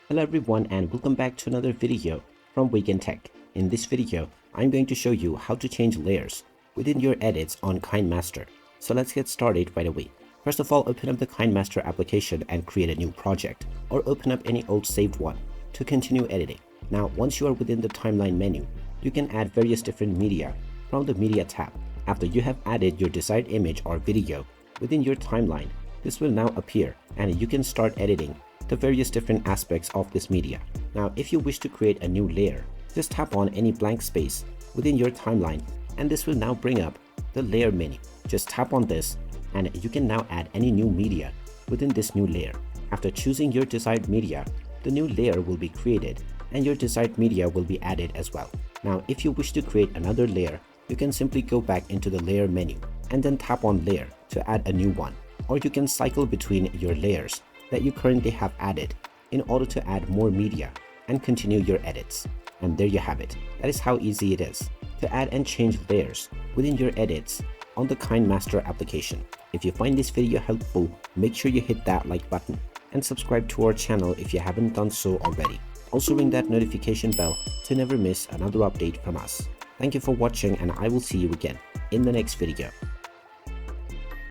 Hello everyone and welcome back to another video from Wake&Tech. In this video, I'm going to show you how to change layers within your edits on KineMaster. So let's get started right away. First of all, open up the KineMaster application and create a new project, or open up any old saved one to continue editing. Now, once you are within the timeline menu, you can add various different media from the media tab. After you have added your desired image or video within your timeline, this will now appear and you can start editing the various different aspects of this media. Now, if you wish to create a new layer, just tap on any blank space within your timeline and this will now bring up the layer menu. Just tap on this and you can now add any new media within this new layer. After choosing your desired media, the new layer will be created and your desired media will be added as well. Now, if you wish to create another layer, you can simply go back into the layer menu and then tap on layer to add a new one. Or you can cycle between your layers that you currently have added in order to add more media and continue your edits. And there you have it. That is how easy it is to add and change layers within your edits on the KineMaster application. If you find this video helpful, make sure you hit that like button and subscribe to our channel if you haven't done so already. Also ring that notification bell to never miss another update from us. Thank you for watching and I will see you again in the next video.